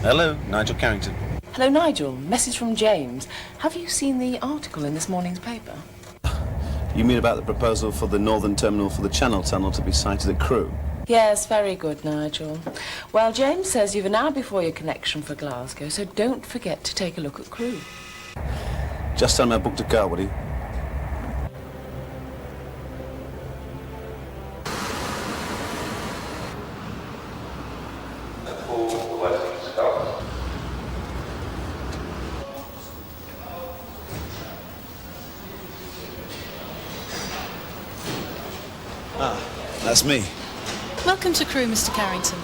Hello, Nigel Carrington. Hello, Nigel. Message from James. Have you seen the article in this morning's paper? You mean about the proposal for the northern terminal for the Channel Tunnel to be sited at Crewe? Yes, very good, Nigel. Well, James says you've an hour before your connection for Glasgow, so don't forget to take a look at Crewe. Just tell him I booked a car, would he? That's me. Welcome to Crewe, Mr. Carrington.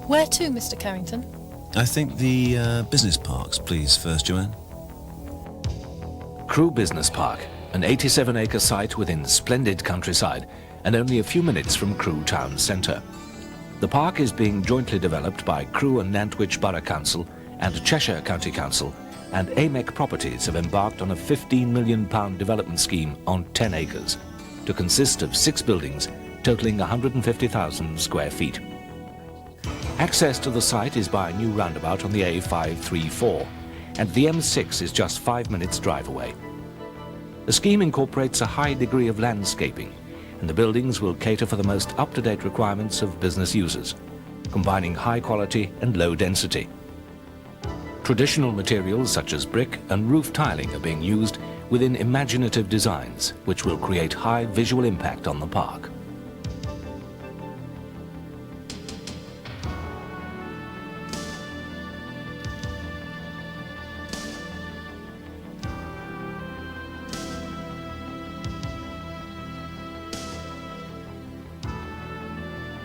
Where to, Mr. Carrington? I think the business parks, please, first, Joanne. Crewe Business Park, an 87-acre site within splendid countryside and only a few minutes from Crewe town centre. The park is being jointly developed by Crewe and Nantwich Borough Council and Cheshire County Council, and AMEC Properties have embarked on a £15 million development scheme on 10 acres to consist of 6 buildings totalling 150,000 square feet. Access to the site is by a new roundabout on the A534, and the M6 is just 5 minutes drive away. The scheme incorporates a high degree of landscaping, and the buildings will cater for the most up-to-date requirements of business users, combining high quality and low density. Traditional materials such as brick and roof tiling are being used within imaginative designs, which will create high visual impact on the park.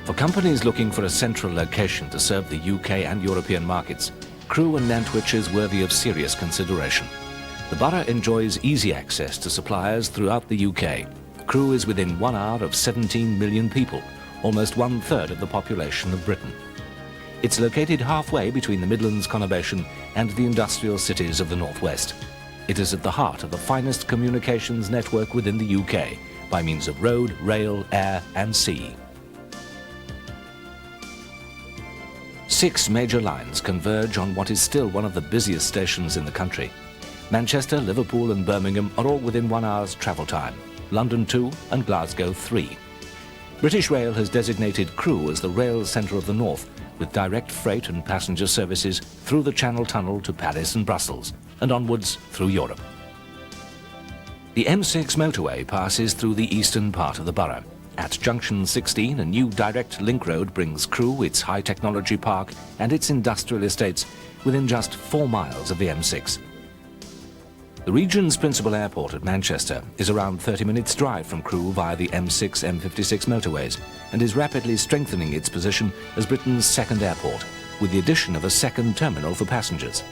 For companies looking for a central location to serve the UK and European markets, Crewe and Nantwich is worthy of serious consideration. The borough enjoys easy access to suppliers throughout the UK. Crewe is within 1 hour of 17 million people, almost 1/3 of the population of Britain. It's located halfway between the Midlands conurbation and the industrial cities of the northwest. It is at the heart of the finest communications network within the UK by means of road, rail, air and sea. 6 major lines converge on what is still one of the busiest stations in the country. Manchester, Liverpool and Birmingham are all within 1 hour's travel time, London 2 and Glasgow 3. British Rail has designated Crewe as the rail centre of the north, with direct freight and passenger services through the Channel Tunnel to Paris and Brussels, and onwards through Europe. The M6 motorway passes through the eastern part of the borough. At Junction 16, a new direct link road brings Crewe, its high-technology park and its industrial estates within just 4 miles of the M6. The region's principal airport at Manchester is around 30 minutes' drive from Crewe via the M6, M56 motorways and is rapidly strengthening its position as Britain's second airport, with the addition of a second terminal for passengers.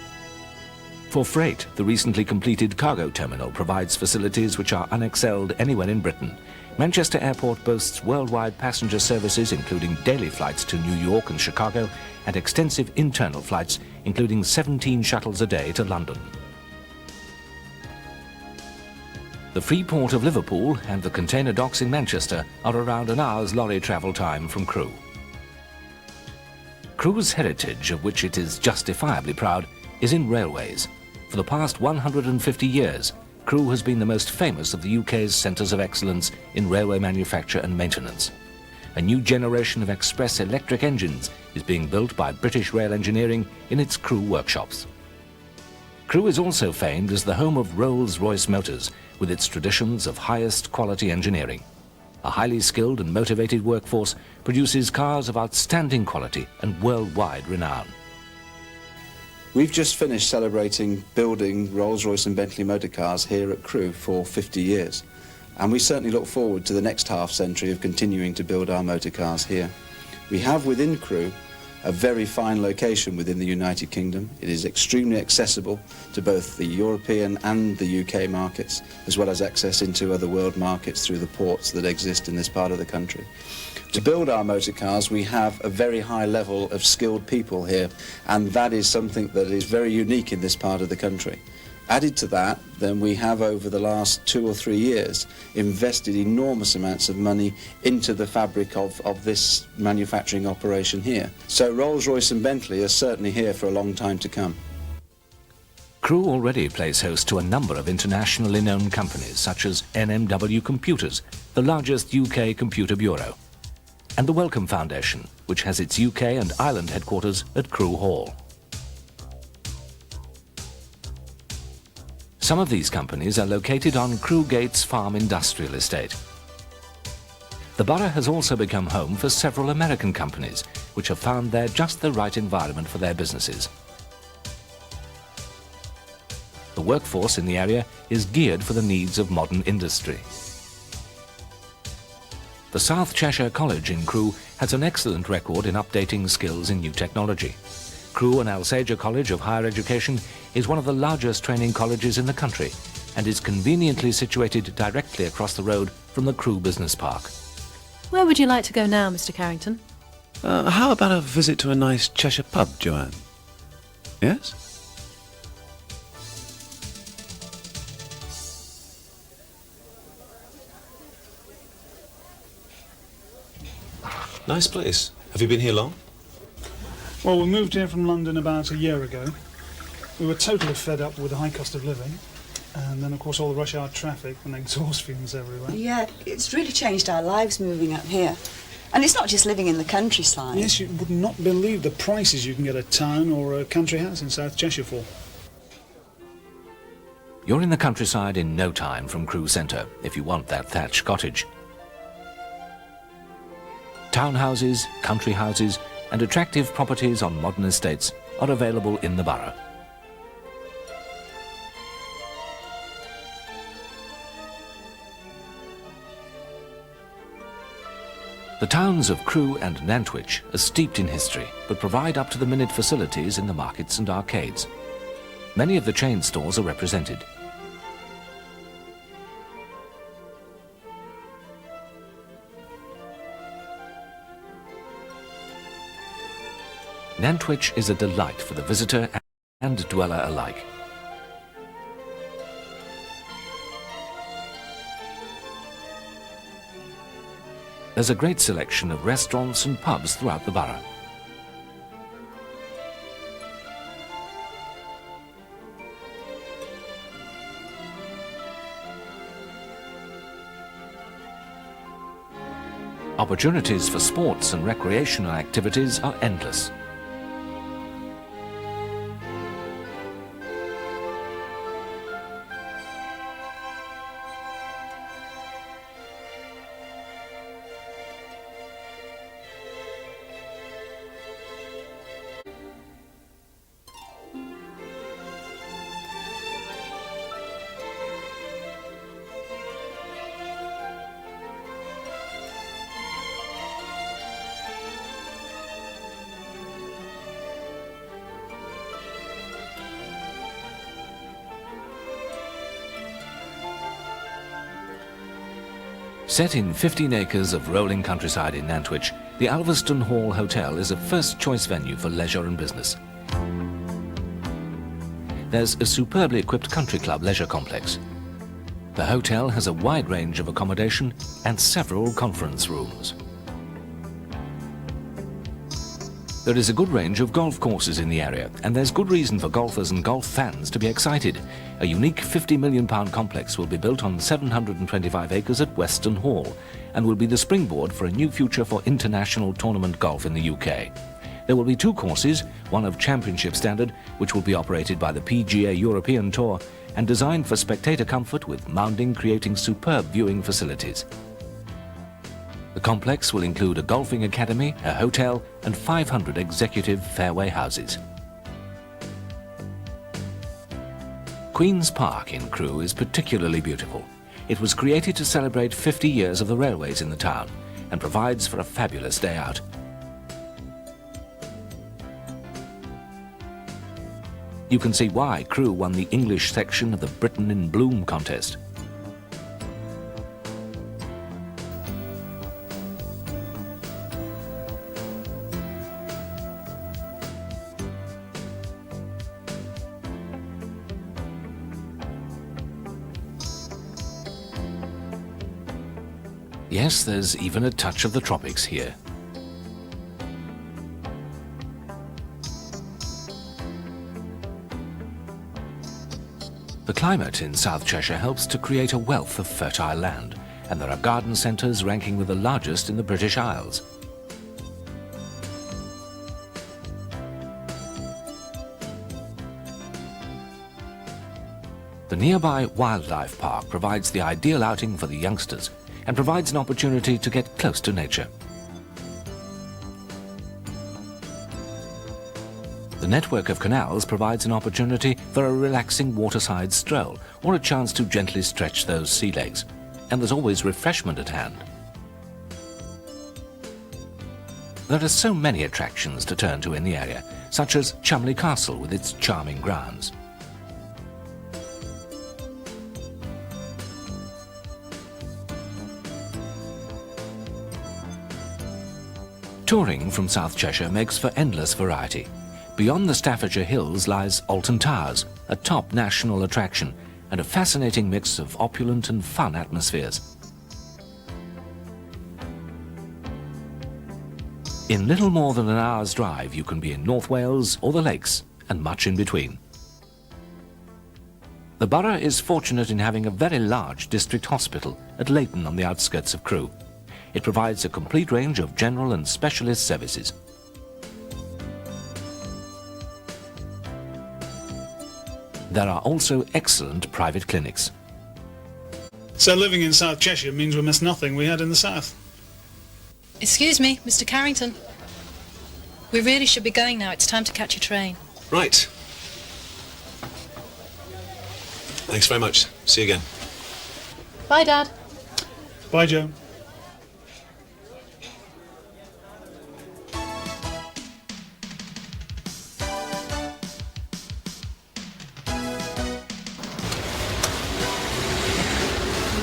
For freight, the recently completed cargo terminal provides facilities which are unexcelled anywhere in Britain. Manchester Airport boasts worldwide passenger services including daily flights to New York and Chicago and extensive internal flights including 17 shuttles a day to London. The Free Port of Liverpool and the container docks in Manchester are around an hour's lorry travel time from Crewe. Crewe's heritage, of which it is justifiably proud, is in railways. For the past 150 years, Crewe has been the most famous of the UK's centres of excellence in railway manufacture and maintenance. A new generation of express electric engines is being built by British Rail Engineering in its Crewe workshops. Crewe is also famed as the home of Royce motors, with its traditions of highest quality engineering. A highly skilled and motivated workforce produces cars of outstanding quality and worldwide renown. We've just finished celebrating building Rolls-Royce and Bentley motor cars here at Crewe for 50 years. And we certainly look forward to the next half-century of continuing to build our motor cars here. We have within Crewe a very fine location within the United Kingdom. It is extremely accessible to both the European and the UK markets, as well as access into other world markets through the ports that exist in this part of the country. To build our motor cars, we have a very high level of skilled people here, and that is something that is very unique in this part of the country. Added to that, then we have over the last 2 or 3 years invested enormous amounts of money into the fabric of this manufacturing operation here. So Rolls-Royce and Bentley are certainly here for a long time to come. Crewe already plays host to a number of internationally known companies such as NMW Computers, the largest UK computer bureau, and the Wellcome Foundation, which has its UK and Ireland headquarters at Crewe Hall. Some of these companies are located on Crewe Gates Farm Industrial Estate. The borough has also become home for several American companies, which have found there just the right environment for their businesses. The workforce in the area is geared for the needs of modern industry. The South Cheshire College in Crewe has an excellent record in updating skills in new technology. Crewe and Alsager College of Higher Education is one of the largest training colleges in the country and is conveniently situated directly across the road from the Crewe Business Park. Where would you like to go now, Mr. Carrington? How about a visit to a nice Cheshire pub, Joanne? Yes? Nice place. Have you been here long? Well, we moved here from London about a year ago. We were totally fed up with the high cost of living, and then of course all the rush hour traffic and exhaust fumes everywhere. Yeah, it's really changed our lives moving up here. And it's not just living in the countryside. Yes, you would not believe the prices you can get a town or a country house in South Cheshire for. You're in the countryside in no time from Crewe Centre if you want that thatched cottage. Townhouses, country houses and attractive properties on modern estates are available in the borough. The towns of Crewe and Nantwich are steeped in history but provide up-to-the-minute facilities in the markets and arcades. Many of the chain stores are represented. Nantwich is a delight for the visitor and dweller alike. There's a great selection of restaurants and pubs throughout the borough. Opportunities for sports and recreational activities are endless. Set in 15 acres of rolling countryside in Nantwich, the Alveston Hall Hotel is a first-choice venue for leisure and business. There's a superbly equipped country club leisure complex. The hotel has a wide range of accommodation and several conference rooms. There is a good range of golf courses in the area, and there's good reason for golfers and golf fans to be excited. A unique £50 million complex will be built on 725 acres at Weston Hall and will be the springboard for a new future for international tournament golf in the UK. There will be 2 courses, one of championship standard, which will be operated by the PGA European Tour, and designed for spectator comfort with mounding creating superb viewing facilities. The complex will include a golfing academy, a hotel and 500 executive fairway houses. Queen's Park in Crewe is particularly beautiful. It was created to celebrate 50 years of the railways in the town and provides for a fabulous day out. You can see why Crewe won the English section of the Britain in Bloom contest. Yes, there's even a touch of the tropics here. The climate in South Cheshire helps to create a wealth of fertile land, and there are garden centres ranking with the largest in the British Isles. The nearby wildlife park provides the ideal outing for the youngsters and provides an opportunity to get close to nature. The network of canals provides an opportunity for a relaxing waterside stroll or a chance to gently stretch those sea legs. And there's always refreshment at hand. There are so many attractions to turn to in the area, such as Cholmondeley Castle with its charming grounds. Touring from South Cheshire makes for endless variety. Beyond the Staffordshire Hills lies Alton Towers, a top national attraction, and a fascinating mix of opulent and fun atmospheres. In little more than an hour's drive, you can be in North Wales or the Lakes, and much in between. The borough is fortunate in having a very large district hospital at Leighton on the outskirts of Crewe. It provides a complete range of general and specialist services. There are also excellent private clinics. So living in South Cheshire means we miss nothing we had in the south. Excuse me, Mr. Carrington. We really should be going now. It's time to catch a train. Right. Thanks very much. See you again. Bye, Dad. Bye, Joe.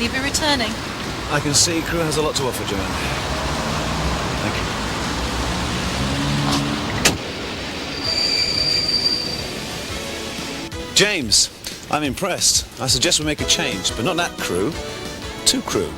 Will you be returning? I can see Crewe has a lot to offer, Joanne. Thank you. James, I'm impressed. I suggest we make a change, but not at Crewe, to Crewe.